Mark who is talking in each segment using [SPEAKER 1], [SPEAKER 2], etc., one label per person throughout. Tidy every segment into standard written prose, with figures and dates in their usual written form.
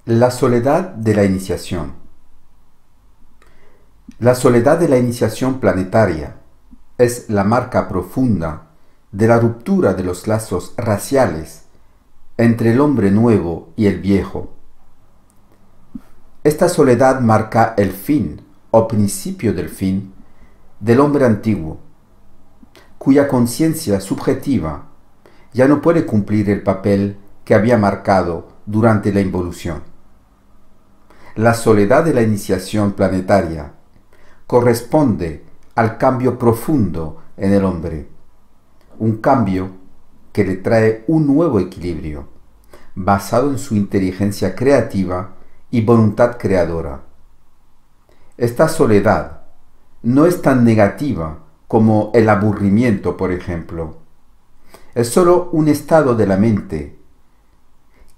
[SPEAKER 1] La soledad de la iniciación. La soledad de la iniciación planetaria es la marca profunda de la ruptura de los lazos raciales entre el hombre nuevo y el viejo. Esta soledad marca el fin o principio del fin del hombre antiguo, cuya conciencia subjetiva ya no puede cumplir el papel que había marcado durante la involución. La soledad de la iniciación planetaria corresponde al cambio profundo en el hombre, un cambio que le trae un nuevo equilibrio, basado en su inteligencia creativa y voluntad creadora. Esta soledad no es tan negativa como el aburrimiento, por ejemplo. Es solo un estado de la mente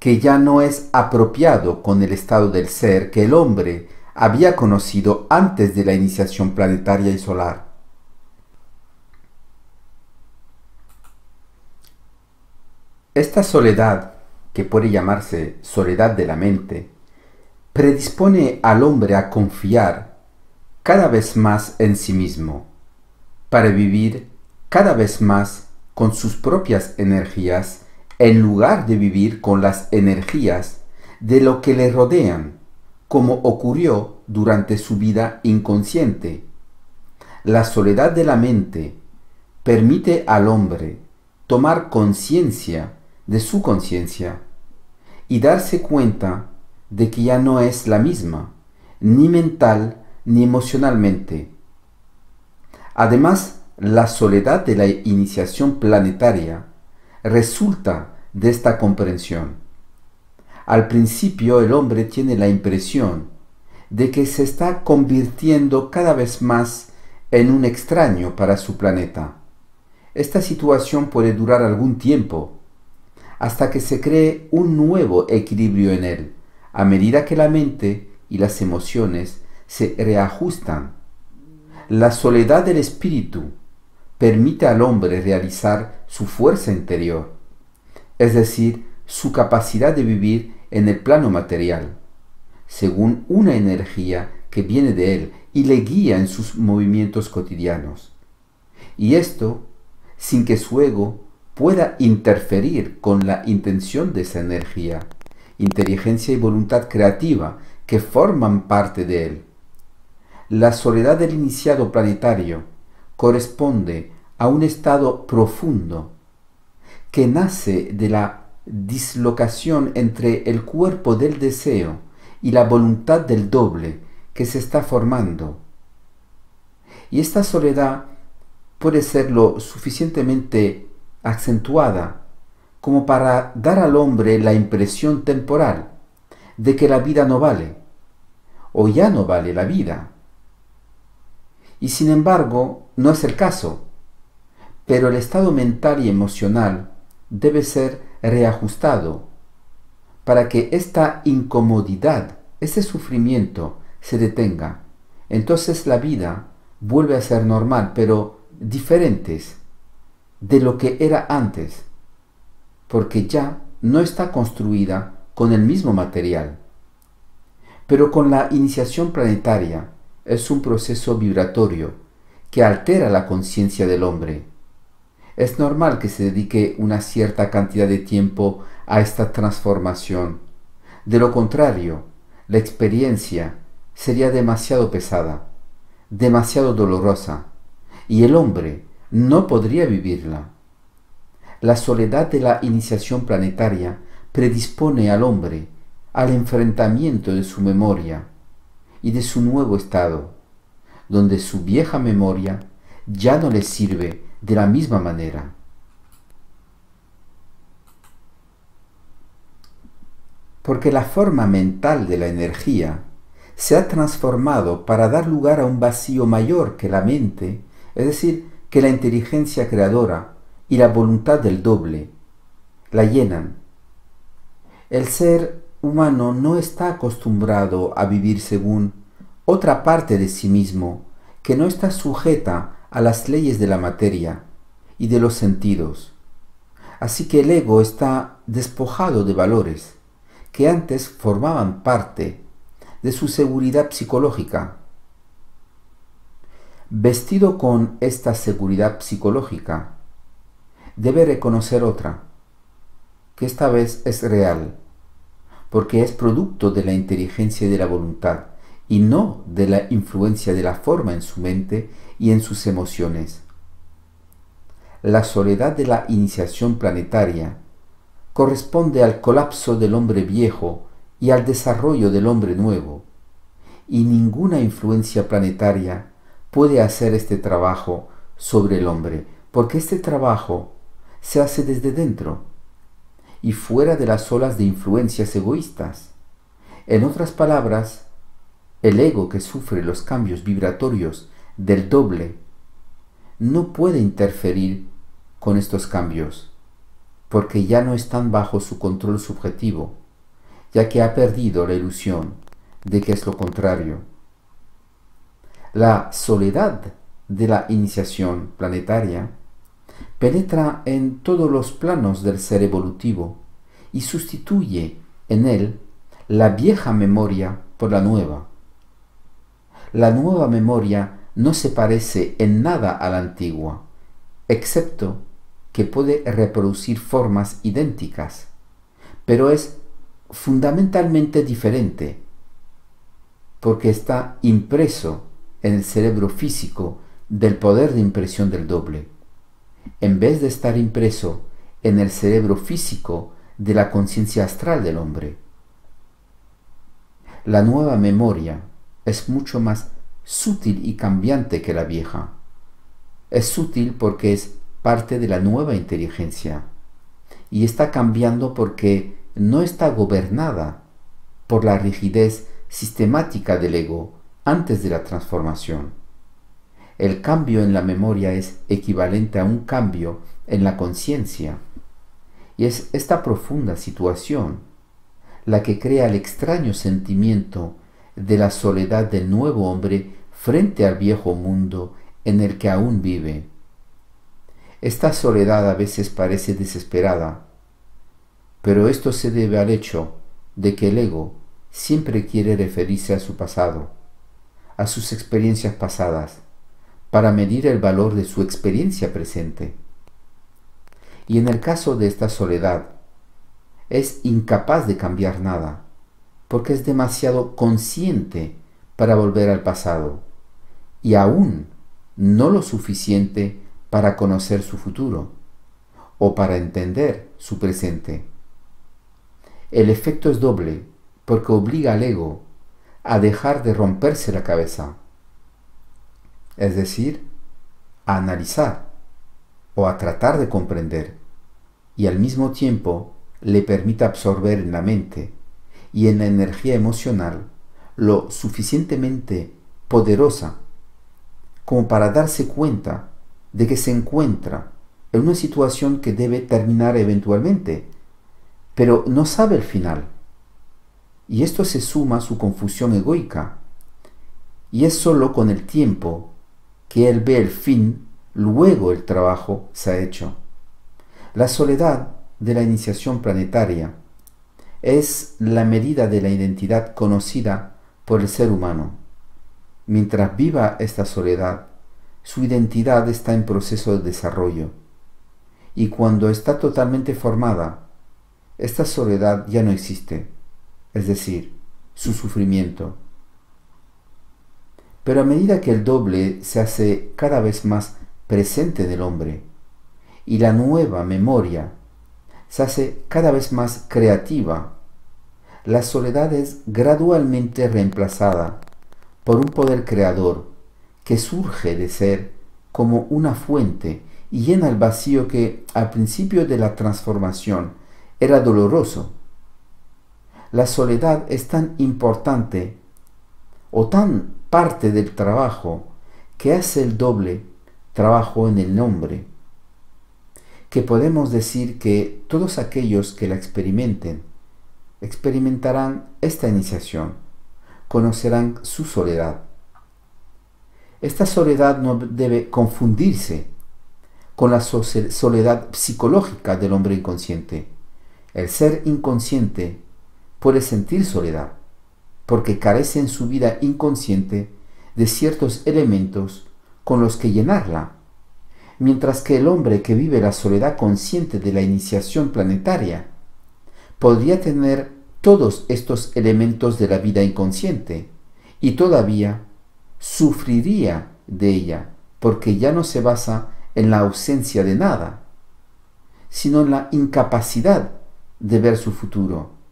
[SPEAKER 1] que ya no es apropiado con el estado del ser que el hombre había conocido antes de la iniciación planetaria y solar. Esta soledad, que puede llamarse soledad de la mente, predispone al hombre a confiar cada vez más en sí mismo, para vivir cada vez más con sus propias energías en lugar de vivir con las energías de lo que le rodean, como ocurrió durante su vida inconsciente. La soledad de la mente permite al hombre tomar conciencia de su conciencia y darse cuenta de que ya no es la misma, ni mental ni emocionalmente. Además, la soledad de la iniciación planetaria resulta de esta comprensión. Al principio el hombre tiene la impresión de que se está convirtiendo cada vez más en un extraño para su planeta. Esta situación puede durar algún tiempo, hasta que se cree un nuevo equilibrio en él, a medida que la mente y las emociones se reajustan. La soledad del espíritu permite al hombre realizar su fuerza interior, es decir, su capacidad de vivir en el plano material, según una energía que viene de él y le guía en sus movimientos cotidianos. Y esto sin que su ego pueda interferir con la intención de esa energía, inteligencia y voluntad creativa que forman parte de él. La soledad del iniciado planetario corresponde a un estado profundo que nace de la dislocación entre el cuerpo del deseo y la voluntad del doble que se está formando. Y esta soledad puede ser lo suficientemente acentuada como para dar al hombre la impresión temporal de que la vida no vale, o ya no vale la vida. Y sin embargo, no es el caso, pero el estado mental y emocional debe ser reajustado para que esta incomodidad, este sufrimiento se detenga. Entonces la vida vuelve a ser normal, pero diferentes de lo que era antes, porque ya no está construida con el mismo material. Pero con la iniciación planetaria es un proceso vibratorio que altera la conciencia del hombre. Es normal que se dedique una cierta cantidad de tiempo a esta transformación. De lo contrario, la experiencia sería demasiado pesada, demasiado dolorosa, y el hombre no podría vivirla. La soledad de la iniciación planetaria predispone al hombre al enfrentamiento de su memoria y de su nuevo estado, donde su vieja memoria ya no le sirve de la misma manera. Porque la forma mental de la energía se ha transformado para dar lugar a un vacío mayor que la mente, es decir, que la inteligencia creadora y la voluntad del doble la llenan. El ser humano no está acostumbrado a vivir según otra parte de sí mismo que no está sujeta a las leyes de la materia y de los sentidos. Así que el ego está despojado de valores que antes formaban parte de su seguridad psicológica. Vestido con esta seguridad psicológica, debe reconocer otra, que esta vez es real, porque es producto de la inteligencia y de la voluntad, y no de la influencia de la forma en su mente y en sus emociones. La soledad de la iniciación planetaria corresponde al colapso del hombre viejo y al desarrollo del hombre nuevo, y ninguna influencia planetaria puede hacer este trabajo sobre el hombre, porque este trabajo se hace desde dentro y fuera de las olas de influencias egoístas. En otras palabras, el ego que sufre los cambios vibratorios del doble no puede interferir con estos cambios, porque ya no están bajo su control subjetivo, ya que ha perdido la ilusión de que es lo contrario. La soledad de la iniciación planetaria penetra en todos los planos del ser evolutivo y sustituye en él la vieja memoria por la nueva. La nueva memoria no se parece en nada a la antigua, excepto que puede reproducir formas idénticas, pero es fundamentalmente diferente, porque está impreso en el cerebro físico del poder de impresión del doble, en vez de estar impreso en el cerebro físico de la conciencia astral del hombre. La nueva memoria es mucho más sutil y cambiante que la vieja. Es sutil porque es parte de la nueva inteligencia y está cambiando porque no está gobernada por la rigidez sistemática del ego antes de la transformación. El cambio en la memoria es equivalente a un cambio en la conciencia, y es esta profunda situación la que crea el extraño sentimiento de la soledad del nuevo hombre frente al viejo mundo en el que aún vive. Esta soledad a veces parece desesperada, pero esto se debe al hecho de que el ego siempre quiere referirse a su pasado, a sus experiencias pasadas, para medir el valor de su experiencia presente. Y en el caso de esta soledad, es incapaz de cambiar nada, porque es demasiado consciente para volver al pasado, y aún no lo suficiente para conocer su futuro, o para entender su presente. El efecto es doble, porque obliga al ego a dejar de romperse la cabeza, es decir, a analizar o a tratar de comprender, y al mismo tiempo le permite absorber en la mente y en la energía emocional lo suficientemente poderosa como para darse cuenta de que se encuentra en una situación que debe terminar eventualmente, pero no sabe el final. Y esto se suma a su confusión egoica, y es sólo con el tiempo que él ve el fin, luego el trabajo se ha hecho. La soledad de la iniciación planetaria es la medida de la identidad conocida por el ser humano. Mientras viva esta soledad, su identidad está en proceso de desarrollo, y cuando está totalmente formada, esta soledad ya no existe, es decir, su sufrimiento. Pero a medida que el doble se hace cada vez más presente en el hombre, y la nueva memoria se hace cada vez más creativa, la soledad es gradualmente reemplazada por un poder creador que surge de ser como una fuente y llena el vacío que al principio de la transformación era doloroso. La soledad es tan importante o tan parte del trabajo que hace el doble trabajo en el hombre, que podemos decir que todos aquellos que la experimentarán esta iniciación, conocerán su soledad. Esta soledad no debe confundirse con la soledad psicológica del hombre inconsciente. El ser inconsciente puede sentir soledad, porque carece en su vida inconsciente de ciertos elementos con los que llenarla, mientras que el hombre que vive la soledad consciente de la iniciación planetaria podría tener todos estos elementos de la vida inconsciente y todavía sufriría de ella, porque ya no se basa en la ausencia de nada, sino en la incapacidad de ver su futuro.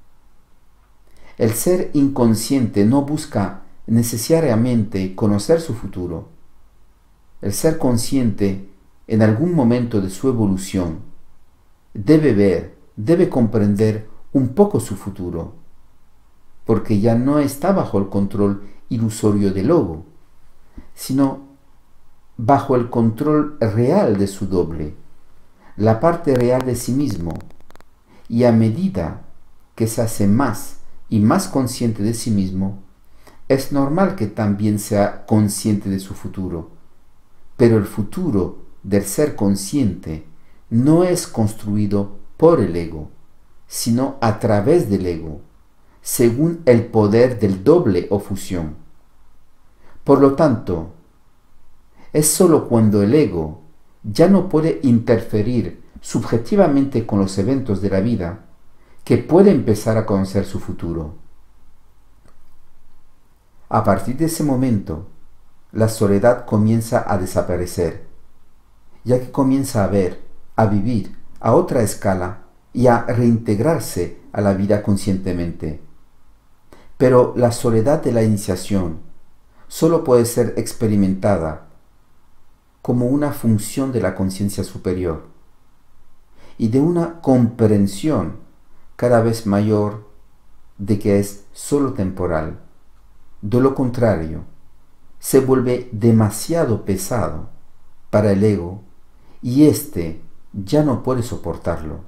[SPEAKER 1] El ser inconsciente no busca necesariamente conocer su futuro. El ser consciente, en algún momento de su evolución, debe ver, debe comprender un poco su futuro, porque ya no está bajo el control ilusorio del lobo, sino bajo el control real de su doble, la parte real de sí mismo, y a medida que se hace más y más consciente de sí mismo, es normal que también sea consciente de su futuro, pero el futuro del ser consciente no es construido por el ego, sino a través del ego, según el poder del doble o fusión. Por lo tanto, es sólo cuando el ego ya no puede interferir subjetivamente con los eventos de la vida que puede empezar a conocer su futuro. A partir de ese momento, la soledad comienza a desaparecer, ya que comienza a ver, a vivir a otra escala y a reintegrarse a la vida conscientemente. Pero la soledad de la iniciación solo puede ser experimentada como una función de la conciencia superior y de una comprensión cada vez mayor de que es solo temporal. De lo contrario, se vuelve demasiado pesado para el ego y éste ya no puede soportarlo,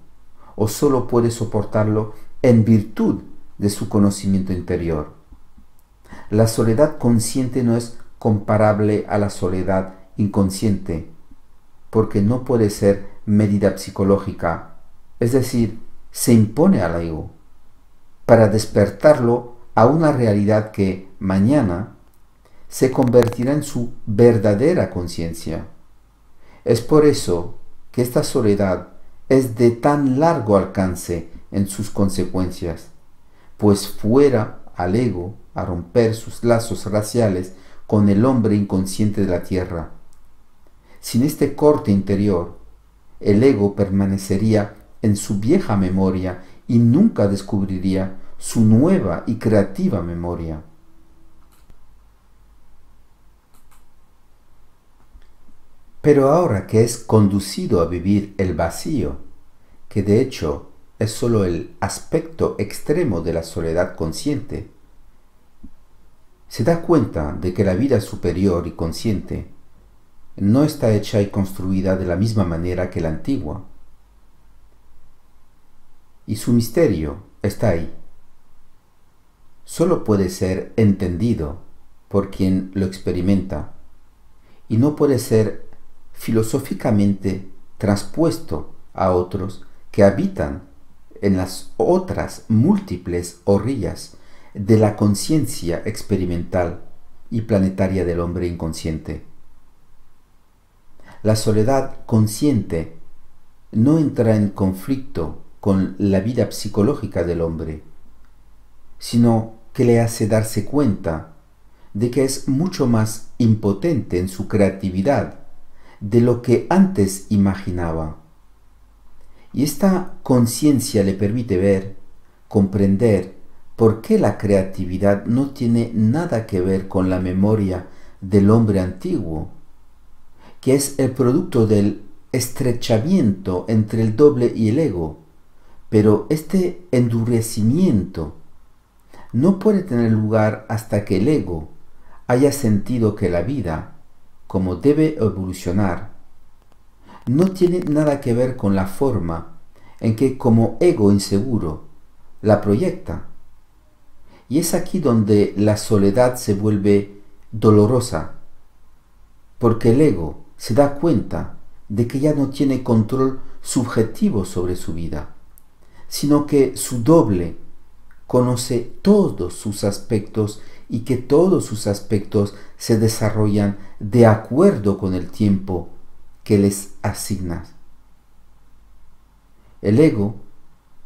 [SPEAKER 1] o solo puede soportarlo en virtud de su conocimiento interior. La soledad consciente no es comparable a la soledad inconsciente, porque no puede ser medida psicológica, es decir, se impone al ego, para despertarlo a una realidad que mañana se convertirá en su verdadera conciencia. Es por eso que esta soledad es de tan largo alcance en sus consecuencias, pues fuera al ego a romper sus lazos raciales con el hombre inconsciente de la tierra. Sin este corte interior, el ego permanecería en su vieja memoria y nunca descubriría su nueva y creativa memoria. Pero ahora que es conducido a vivir el vacío, que de hecho es sólo el aspecto extremo de la soledad consciente, se da cuenta de que la vida superior y consciente no está hecha y construida de la misma manera que la antigua. Y su misterio está ahí. Solo puede ser entendido por quien lo experimenta y no puede ser filosóficamente transpuesto a otros que habitan en las otras múltiples orillas de la conciencia experimental y planetaria del hombre inconsciente. La soledad consciente no entra en conflicto con la vida psicológica del hombre, sino que le hace darse cuenta de que es mucho más impotente en su creatividad de lo que antes imaginaba. Y esta conciencia le permite ver, comprender por qué la creatividad no tiene nada que ver con la memoria del hombre antiguo, que es el producto del estrechamiento entre el doble y el ego. Pero este endurecimiento no puede tener lugar hasta que el ego haya sentido que la vida, como debe evolucionar, no tiene nada que ver con la forma en que como ego inseguro la proyecta. Y es aquí donde la soledad se vuelve dolorosa, porque el ego se da cuenta de que ya no tiene control subjetivo sobre su vida, sino que su doble conoce todos sus aspectos y que todos sus aspectos se desarrollan de acuerdo con el tiempo que les asignas. El ego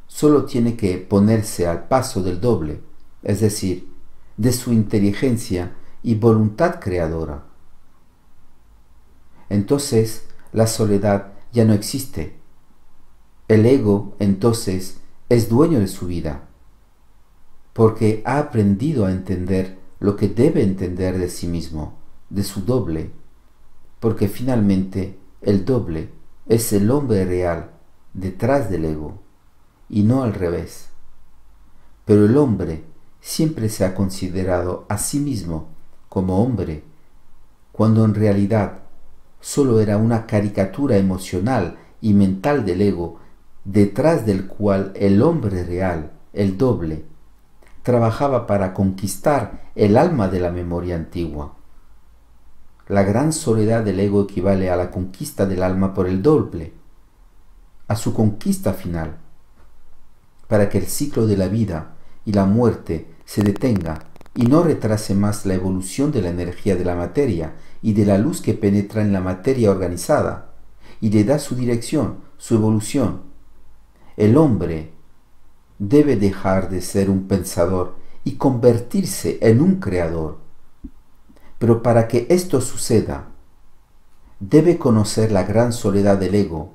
[SPEAKER 1] solo tiene que ponerse al paso del doble, es decir, de su inteligencia y voluntad creadora. Entonces la soledad ya no existe. El ego entonces es dueño de su vida, porque ha aprendido a entender lo que debe entender de sí mismo, de su doble, porque finalmente el doble es el hombre real detrás del ego, y no al revés. Pero el hombre siempre se ha considerado a sí mismo como hombre, cuando en realidad solo era una caricatura emocional y mental del ego, detrás del cual el hombre real, el doble, trabajaba para conquistar el alma de la memoria antigua. La gran soledad del ego equivale a la conquista del alma por el doble, a su conquista final, para que el ciclo de la vida y la muerte se detenga y no retrase más la evolución de la energía de la materia y de la luz que penetra en la materia organizada y le da su dirección, su evolución. El hombre debe dejar de ser un pensador y convertirse en un creador. Pero para que esto suceda, debe conocer la gran soledad del ego,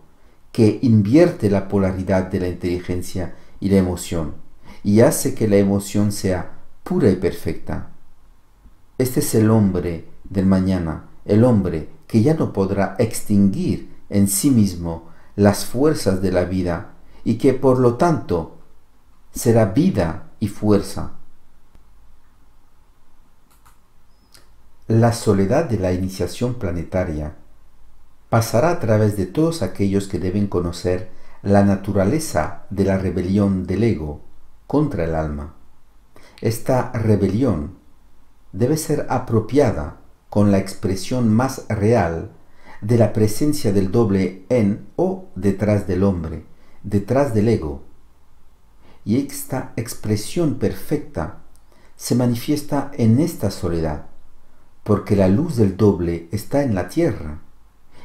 [SPEAKER 1] que invierte la polaridad de la inteligencia y la emoción, y hace que la emoción sea pura y perfecta. Este es el hombre del mañana, el hombre que ya no podrá extinguir en sí mismo las fuerzas de la vida y que por lo tanto será vida y fuerza. La soledad de la iniciación planetaria pasará a través de todos aquellos que deben conocer la naturaleza de la rebelión del ego contra el alma. Esta rebelión debe ser apropiada con la expresión más real de la presencia del doble en o detrás del hombre, detrás del ego. Y esta expresión perfecta se manifiesta en esta soledad, porque la luz del doble está en la tierra,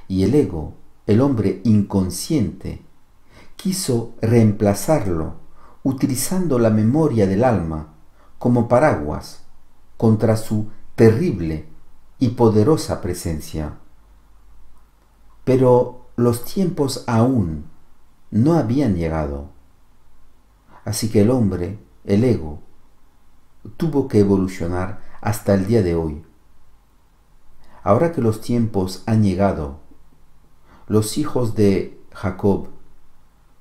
[SPEAKER 1] y el ego, el hombre inconsciente, quiso reemplazarlo utilizando la memoria del alma como paraguas contra su terrible y poderosa presencia. Pero los tiempos aún no habían llegado. Así que el hombre, el ego, tuvo que evolucionar hasta el día de hoy. Ahora que los tiempos han llegado, los hijos de Jacob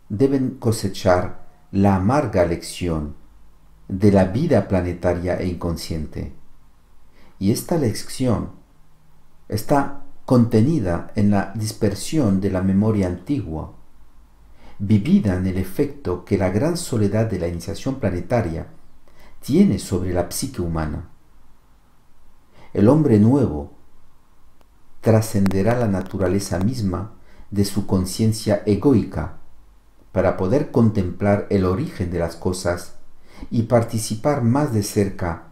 [SPEAKER 1] deben cosechar la amarga lección de la vida planetaria e inconsciente. Y esta lección está contenida en la dispersión de la memoria antigua, vivida en el efecto que la gran soledad de la iniciación planetaria tiene sobre la psique humana. El hombre nuevo trascenderá la naturaleza misma de su conciencia egoica para poder contemplar el origen de las cosas y participar más de cerca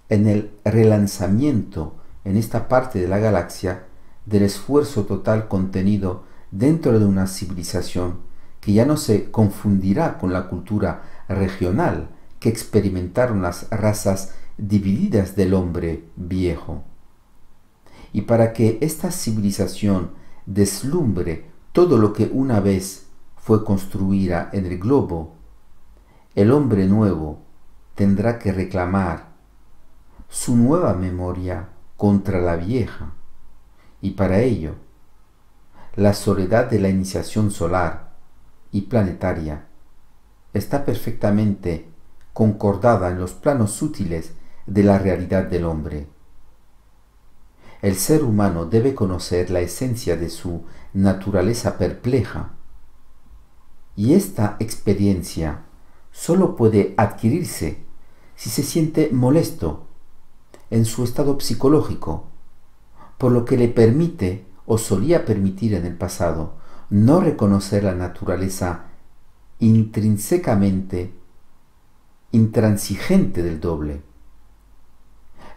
[SPEAKER 1] en el relanzamiento en esta parte de la galaxia del esfuerzo total contenido dentro de una civilización que ya no se confundirá con la cultura regional que experimentaron las razas divididas del hombre viejo. Y para que esta civilización deslumbre todo lo que una vez fue construida en el globo, el hombre nuevo tendrá que reclamar su nueva memoria contra la vieja, y para ello la soledad de la iniciación solar y planetaria está perfectamente concordada en los planos sutiles de la realidad del hombre. El ser humano debe conocer la esencia de su naturaleza perpleja, y esta experiencia solo puede adquirirse si se siente molesto en su estado psicológico, por lo que le permite o solía permitir en el pasado no reconocer la naturaleza intrínsecamente intransigente del doble.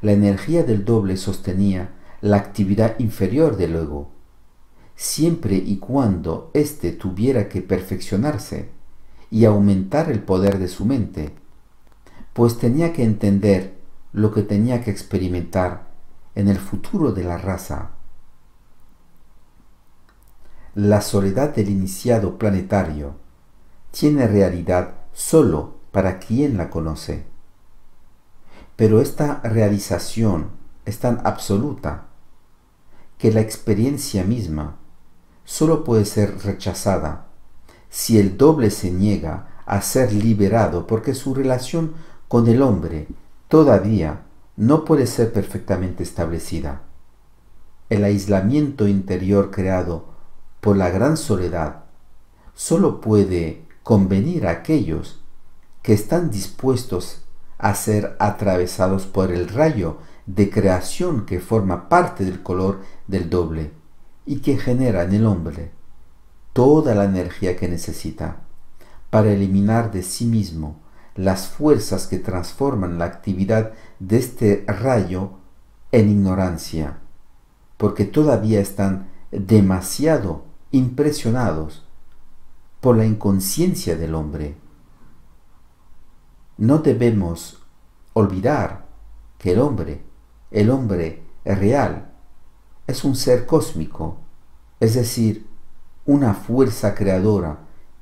[SPEAKER 1] La energía del doble sostenía la actividad inferior del ego, siempre y cuando éste tuviera que perfeccionarse y aumentar el poder de su mente, pues tenía que entender lo que tenía que experimentar en el futuro de la raza. La soledad del iniciado planetario tiene realidad solo para quien la conoce. Pero esta realización es tan absoluta que la experiencia misma solo puede ser rechazada si el doble se niega a ser liberado, porque su relación con el hombre todavía no puede ser perfectamente establecida. El aislamiento interior creado por la gran soledad solo puede convenir a aquellos que están dispuestos a ser atravesados por el rayo de creación que forma parte del color del doble y que genera en el hombre toda la energía que necesita para eliminar de sí mismo las fuerzas que transforman la actividad de este rayo en ignorancia, porque todavía están demasiado impresionados por la inconsciencia del hombre. No debemos olvidar que el hombre real, es un ser cósmico, es decir, una fuerza creadora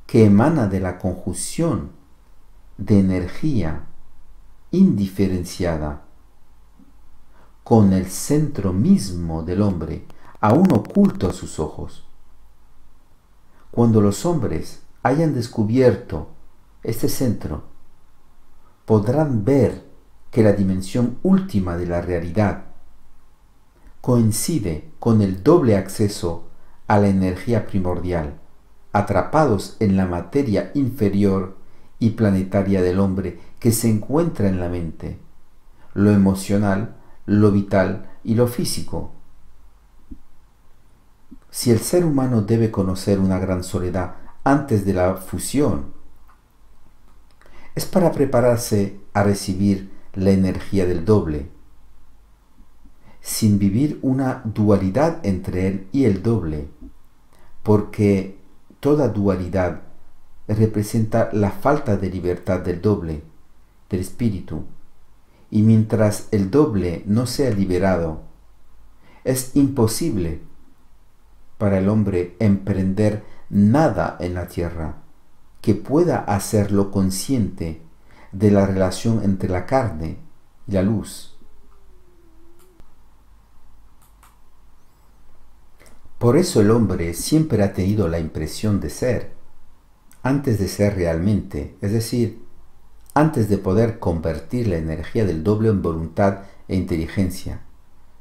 [SPEAKER 1] que emana de la conjunción de energía indiferenciada con el centro mismo del hombre, aún oculto a sus ojos. Cuando los hombres hayan descubierto este centro, podrán ver que la dimensión última de la realidad coincide con el doble acceso a la energía primordial, atrapados en la materia inferior y planetaria del hombre que se encuentra en la mente, lo emocional, lo vital y lo físico. Si el ser humano debe conocer una gran soledad antes de la fusión, es para prepararse a recibir la energía del doble, sin vivir una dualidad entre él y el doble, porque toda dualidad representa la falta de libertad del doble, del espíritu, y mientras el doble no sea liberado, es imposible para el hombre emprender nada en la tierra que pueda hacerlo consciente de la relación entre la carne y la luz. Por eso el hombre siempre ha tenido la impresión de ser, antes de ser realmente, es decir, antes de poder convertir la energía del doble en voluntad e inteligencia.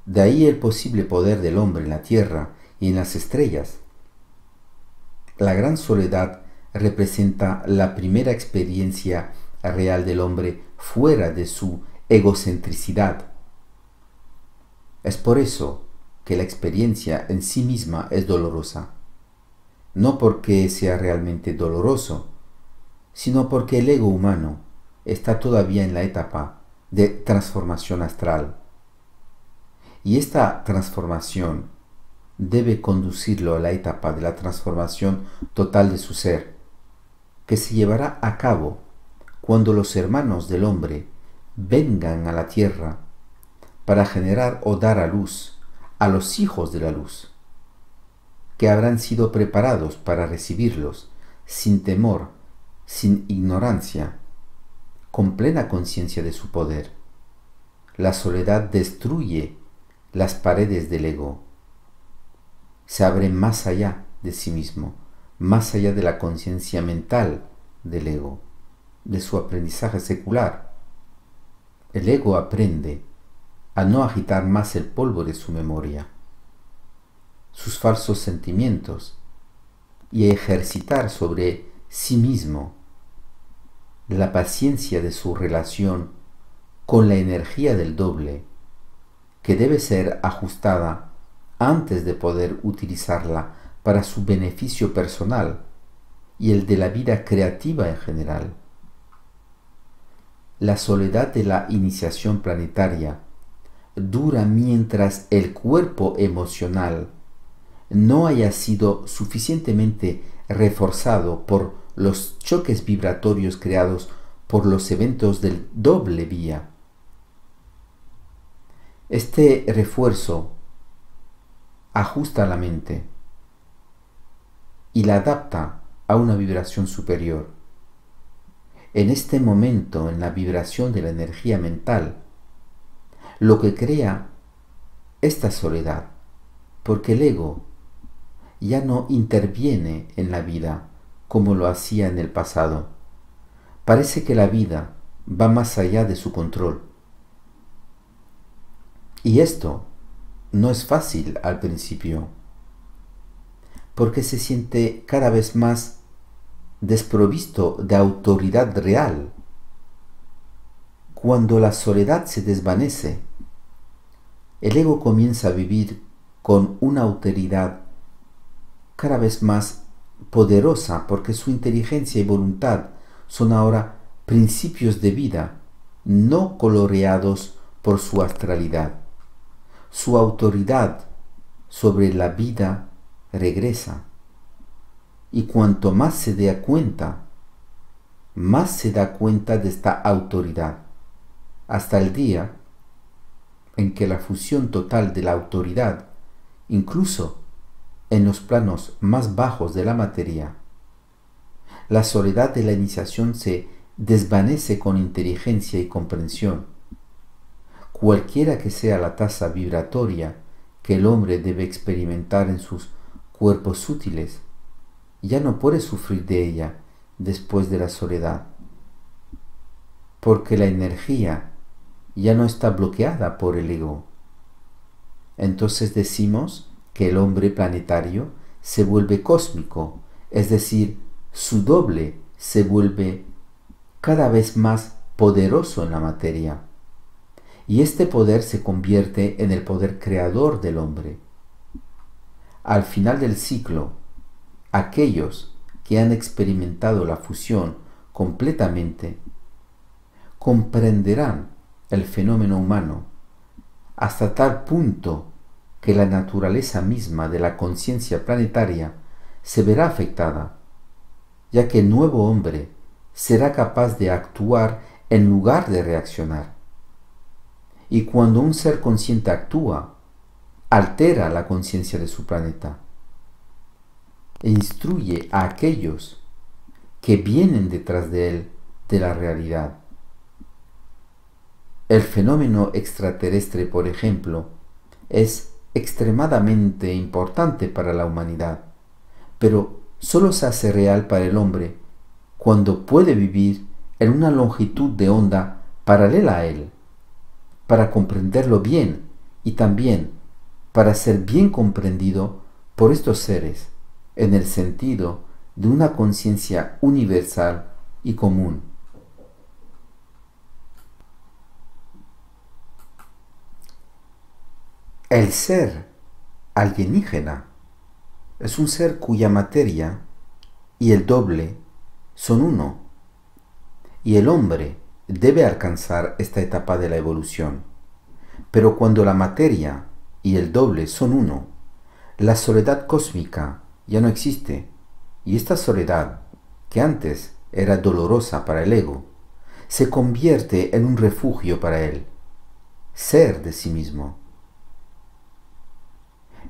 [SPEAKER 1] De ahí el posible poder del hombre en la tierra y en las estrellas. La gran soledad representa la primera experiencia real del hombre fuera de su egocentricidad. Es por eso que la experiencia en sí misma es dolorosa, no porque sea realmente doloroso, sino porque el ego humano está todavía en la etapa de transformación astral. Y esta transformación debe conducirlo a la etapa de la transformación total de su ser, que se llevará a cabo cuando los hermanos del hombre vengan a la tierra para generar o dar a luz a los hijos de la luz, que habrán sido preparados para recibirlos sin temor, sin ignorancia, con plena conciencia de su poder. La soledad destruye las paredes del ego, se abre más allá de sí mismo, más allá de la conciencia mental del ego, de su aprendizaje secular. El ego aprende a no agitar más el polvo de su memoria, sus falsos sentimientos, y a ejercitar sobre sí mismo la paciencia de su relación con la energía del doble, que debe ser ajustada antes de poder utilizarla para su beneficio personal y el de la vida creativa en general. La soledad de la iniciación planetaria dura mientras el cuerpo emocional no haya sido suficientemente reforzado por los choques vibratorios creados por los eventos del doble vía. Este refuerzo ajusta la mente y la adapta a una vibración superior. En este momento, en la vibración de la energía mental, lo que crea esta soledad, porque el ego ya no interviene en la vida como lo hacía en el pasado. Parece que la vida va más allá de su control. Y esto no es fácil al principio, porque se siente cada vez más desprovisto de autoridad real. Cuando la soledad se desvanece, el ego comienza a vivir con una autoridad cada vez más poderosa, porque su inteligencia y voluntad son ahora principios de vida, no coloreados por su astralidad. Su autoridad sobre la vida regresa. Y cuanto más se da cuenta de esta autoridad, hasta el día en que la fusión total de la autoridad, incluso en los planos más bajos de la materia, la soledad de la iniciación se desvanece con inteligencia y comprensión. Cualquiera que sea la tasa vibratoria que el hombre debe experimentar en sus cuerpos sutiles, ya no puede sufrir de ella después de la soledad, porque la energía ya no está bloqueada por el ego. Entonces decimos que el hombre planetario se vuelve cósmico, es decir, su doble se vuelve cada vez más poderoso en la materia, y este poder se convierte en el poder creador del hombre. Al final del ciclo, aquellos que han experimentado la fusión completamente comprenderán el fenómeno humano hasta tal punto que la naturaleza misma de la conciencia planetaria se verá afectada, ya que el nuevo hombre será capaz de actuar en lugar de reaccionar. Y cuando un ser consciente actúa, altera la conciencia de su planeta e instruye a aquellos que vienen detrás de él de la realidad. El fenómeno extraterrestre, por ejemplo, es extremadamente importante para la humanidad, pero solo se hace real para el hombre cuando puede vivir en una longitud de onda paralela a él, para comprenderlo bien y también para ser bien comprendido por estos seres en el sentido de una conciencia universal y común. El ser alienígena es un ser cuya materia y el doble son uno, y el hombre debe alcanzar esta etapa de la evolución. Pero cuando la materia y el doble son uno, la soledad cósmica ya no existe, y esta soledad, que antes era dolorosa para el ego, se convierte en un refugio para él, ser de sí mismo.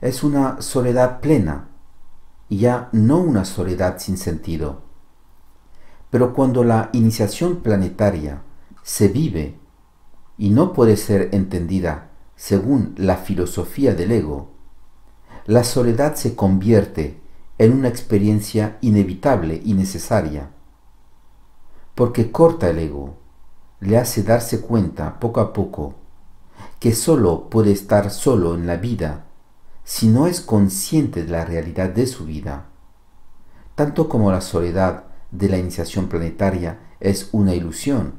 [SPEAKER 1] Es una soledad plena, y ya no una soledad sin sentido. Pero cuando la iniciación planetaria se vive y no puede ser entendida según la filosofía del ego, la soledad se convierte en una experiencia inevitable y necesaria, porque corta el ego, le hace darse cuenta poco a poco que solo puede estar solo en la vida si no es consciente de la realidad de su vida, tanto como la soledad de la iniciación planetaria es una ilusión,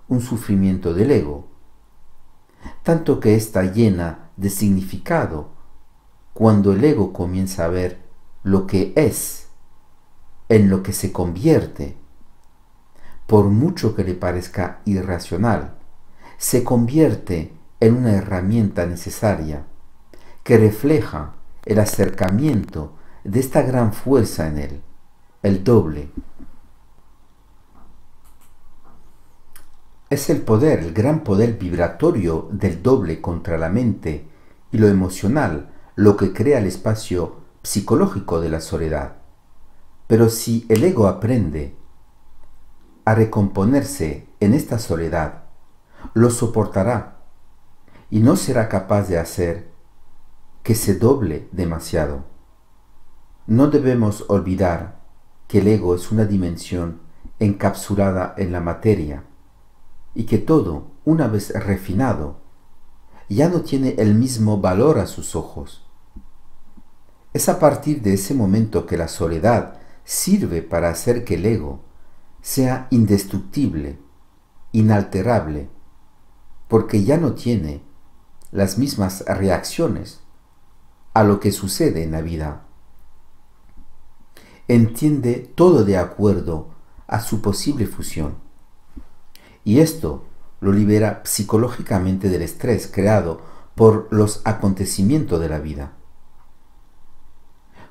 [SPEAKER 1] un sufrimiento del ego, tanto que está llena de significado cuando el ego comienza a ver lo que es, en lo que se convierte. por mucho que le parezca irracional, se convierte en una herramienta necesaria que refleja el acercamiento de esta gran fuerza en él, el doble. Es el poder, el gran poder vibratorio del doble contra la mente y lo emocional, lo que crea el espacio psicológico de la soledad. Pero si el ego aprende a recomponerse en esta soledad, lo soportará y no será capaz de hacer que se doble demasiado. No debemos olvidar que el ego es una dimensión encapsulada en la materia y que todo, una vez refinado, ya no tiene el mismo valor a sus ojos. Es a partir de ese momento que la soledad sirve para hacer que el ego sea indestructible, inalterable, porque ya no tiene las mismas reacciones a lo que sucede en la vida. Entiende todo de acuerdo a su posible fusión. Y esto lo libera psicológicamente del estrés creado por los acontecimientos de la vida.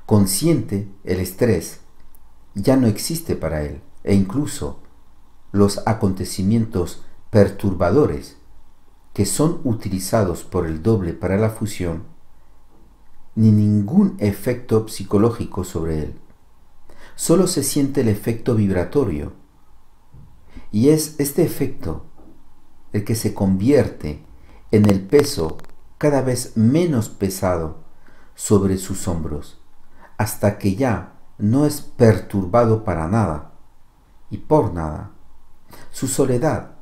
[SPEAKER 1] Consciente, el estrés ya no existe para él, e incluso los acontecimientos perturbadores que son utilizados por el doble para la fusión, ni ningún efecto psicológico sobre él. Solo se siente el efecto vibratorio. Y es este efecto el que se convierte en el peso cada vez menos pesado sobre sus hombros, hasta que ya no es perturbado para nada y por nada. Su soledad,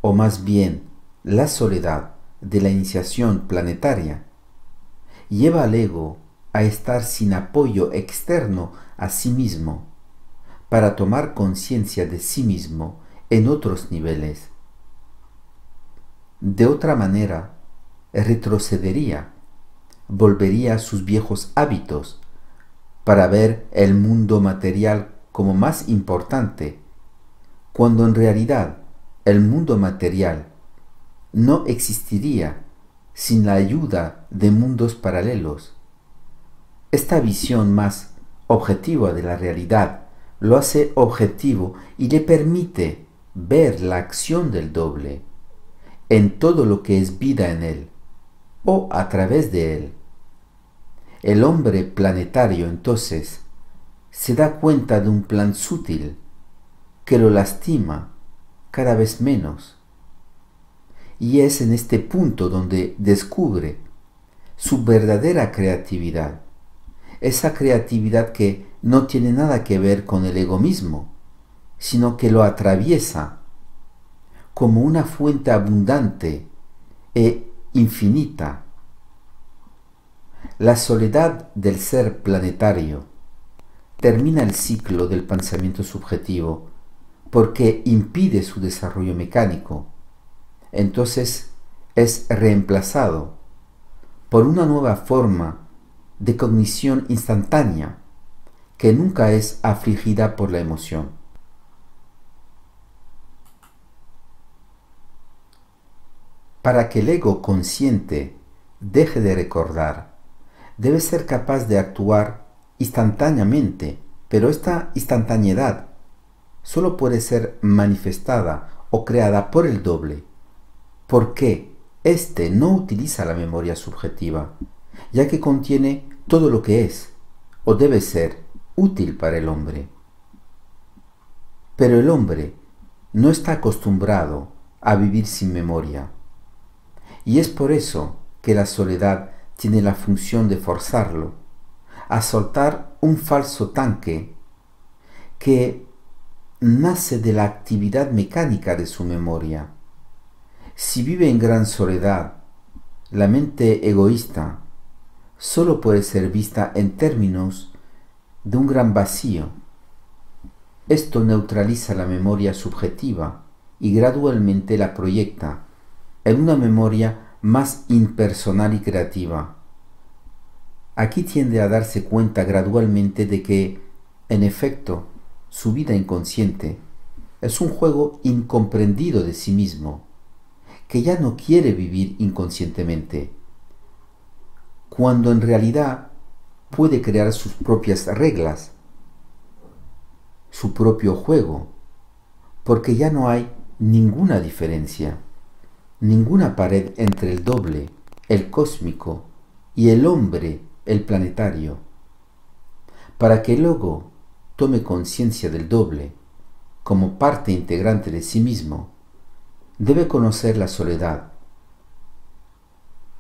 [SPEAKER 1] o más bien la soledad de la iniciación planetaria, lleva al ego a estar sin apoyo externo a sí mismo, para tomar conciencia de sí mismo en otros niveles. De otra manera, retrocedería, volvería a sus viejos hábitos para ver el mundo material como más importante, cuando en realidad el mundo material no existiría sin la ayuda de mundos paralelos. Esta visión más objetiva de la realidad lo hace objetivo y le permite ver la acción del doble en todo lo que es vida en él o a través de él. El hombre planetario entonces se da cuenta de un plan sutil que lo lastima cada vez menos, y es en este punto donde descubre su verdadera creatividad, esa creatividad que no tiene nada que ver con el ego mismo, sino que lo atraviesa como una fuente abundante e infinita. La soledad del ser planetario termina el ciclo del pensamiento subjetivo porque impide su desarrollo mecánico. Entonces es reemplazado por una nueva forma de cognición instantánea que nunca es afligida por la emoción. Para que el ego consciente deje de recordar, debe ser capaz de actuar instantáneamente, pero esta instantaneidad solo puede ser manifestada o creada por el doble, porque éste no utiliza la memoria subjetiva, ya que contiene todo lo que es o debe ser útil para el hombre. Pero el hombre no está acostumbrado a vivir sin memoria, y es por eso que la soledad tiene la función de forzarlo a soltar un falso tanque que nace de la actividad mecánica de su memoria. Si vive en gran soledad, la mente egoísta solo puede ser vista en términos de un gran vacío. Esto neutraliza la memoria subjetiva y gradualmente la proyecta en una memoria más impersonal y creativa. Aquí tiende a darse cuenta gradualmente de que, en efecto, su vida inconsciente es un juego incomprendido de sí mismo, que ya no quiere vivir inconscientemente, cuando en realidad puede crear sus propias reglas, su propio juego, porque ya no hay ninguna diferencia, ninguna pared entre el doble, el cósmico, y el hombre, el planetario. Para que el ego tome conciencia del doble como parte integrante de sí mismo, debe conocer la soledad,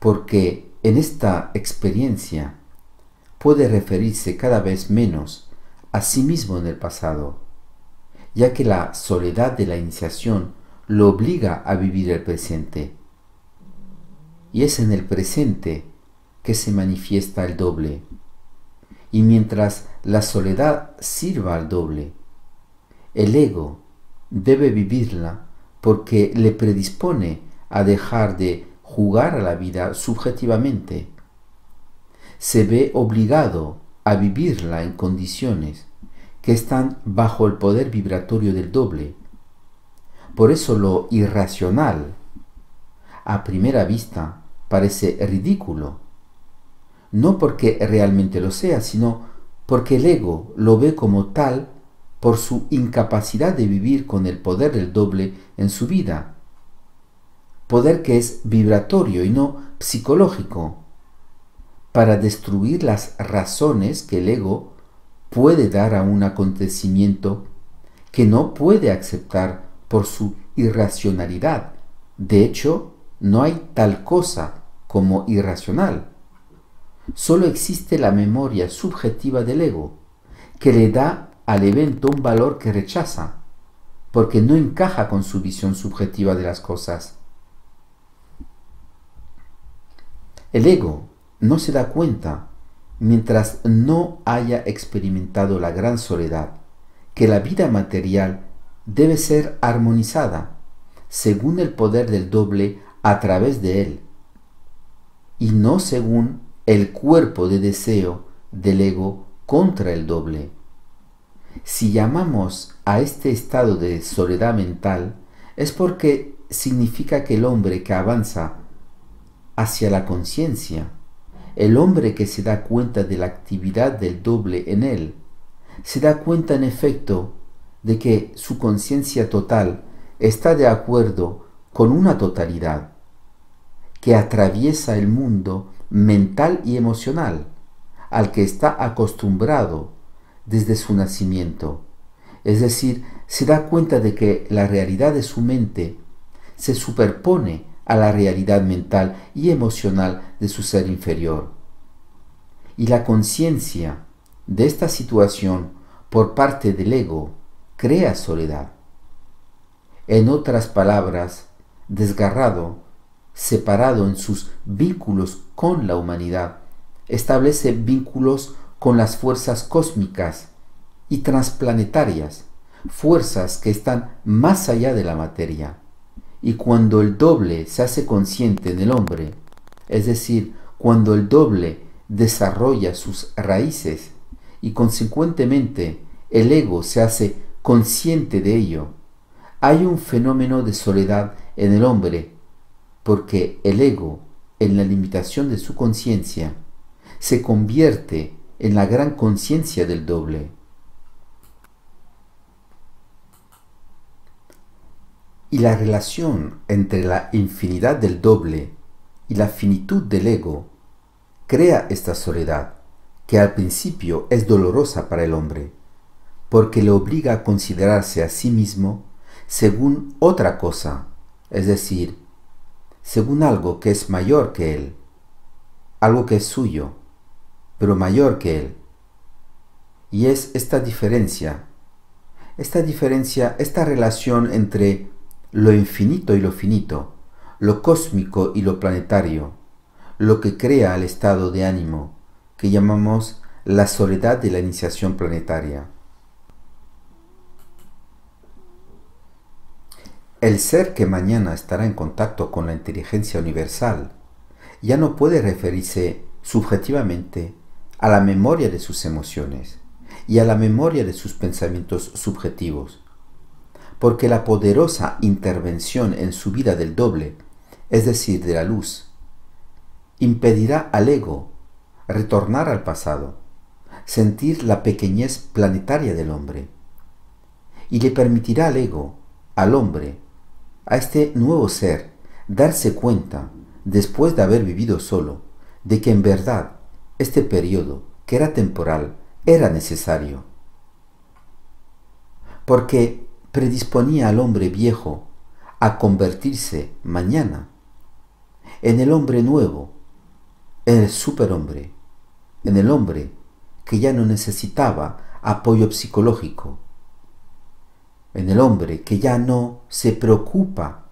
[SPEAKER 1] porque en esta experiencia puede referirse cada vez menos a sí mismo en el pasado, ya que la soledad de la iniciación lo obliga a vivir el presente. Y es en el presente que se manifiesta el doble. Y mientras la soledad sirva al doble, el ego debe vivirla porque le predispone a dejar de jugar a la vida subjetivamente. Se ve obligado a vivirla en condiciones que están bajo el poder vibratorio del doble. Por eso lo irracional, a primera vista, parece ridículo. No porque realmente lo sea, sino porque el ego lo ve como tal por su incapacidad de vivir con el poder del doble en su vida. Poder que es vibratorio y no psicológico, para destruir las razones que el ego puede dar a un acontecimiento que no puede aceptar por su irracionalidad. De hecho, no hay tal cosa como irracional. Solo existe la memoria subjetiva del ego, que le da al evento un valor que rechaza, porque no encaja con su visión subjetiva de las cosas. El ego no se da cuenta, mientras no haya experimentado la gran soledad, que la vida material debe ser armonizada según el poder del doble a través de él, y no según el cuerpo de deseo del ego contra el doble. Si llamamos a este estado de soledad mental, es porque significa que el hombre que avanza hacia la conciencia, el hombre que se da cuenta de la actividad del doble en él, se da cuenta en efecto de que su conciencia total está de acuerdo con una totalidad que atraviesa el mundo mental y emocional al que está acostumbrado desde su nacimiento. Es decir, se da cuenta de que la realidad de su mente se superpone a la realidad mental y emocional de su ser inferior. Y la conciencia de esta situación por parte del ego crea soledad. En otras palabras, desgarrado, separado en sus vínculos con la humanidad, establece vínculos con las fuerzas cósmicas y transplanetarias, fuerzas que están más allá de la materia. Y cuando el doble se hace consciente en el hombre, es decir, cuando el doble desarrolla sus raíces y consecuentemente el ego se hace consciente de ello, hay un fenómeno de soledad en el hombre, porque el ego, en la limitación de su conciencia, se convierte en la gran conciencia del doble. Y la relación entre la infinidad del doble y la finitud del ego crea esta soledad, que al principio es dolorosa para el hombre, porque le obliga a considerarse a sí mismo según otra cosa, es decir, según algo que es mayor que él, algo que es suyo, pero mayor que él. Y es esta diferencia, esta relación entre lo infinito y lo finito, lo cósmico y lo planetario, lo que crea el estado de ánimo que llamamos la soledad de la iniciación planetaria. El ser que mañana estará en contacto con la inteligencia universal ya no puede referirse subjetivamente a la memoria de sus emociones y a la memoria de sus pensamientos subjetivos, porque la poderosa intervención en su vida del doble, es decir, de la luz, impedirá al ego retornar al pasado, sentir la pequeñez planetaria del hombre, y le permitirá al ego, al hombre, a este nuevo ser, darse cuenta, después de haber vivido solo, de que en verdad este periodo, que era temporal, era necesario, porque predisponía al hombre viejo a convertirse mañana en el hombre nuevo, en el superhombre, en el hombre que ya no necesitaba apoyo psicológico, en el hombre que ya no se preocupa,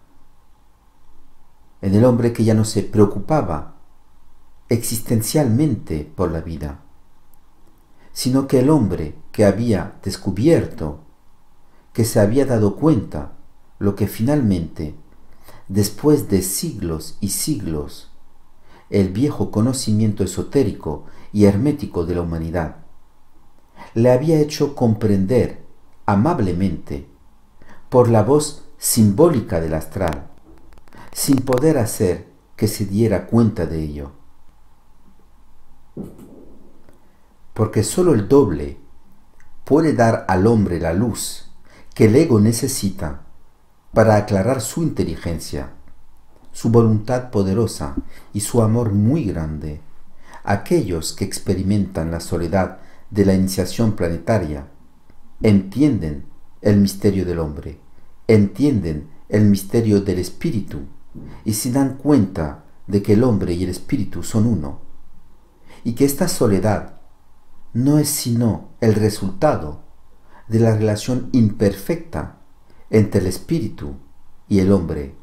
[SPEAKER 1] en el hombre que ya no se preocupaba existencialmente por la vida, sino que el hombre que había descubierto, que se había dado cuenta lo que finalmente, después de siglos y siglos, el viejo conocimiento esotérico y hermético de la humanidad le había hecho comprender amablemente por la voz simbólica del astral, sin poder hacer que se diera cuenta de ello. Porque sólo el doble puede dar al hombre la luz que el ego necesita para aclarar su inteligencia, su voluntad poderosa y su amor muy grande. Aquellos que experimentan la soledad de la iniciación planetaria entienden el misterio del hombre, entienden el misterio del espíritu y se dan cuenta de que el hombre y el espíritu son uno, y que esta soledad no es sino el resultado de la relación imperfecta entre el espíritu y el hombre,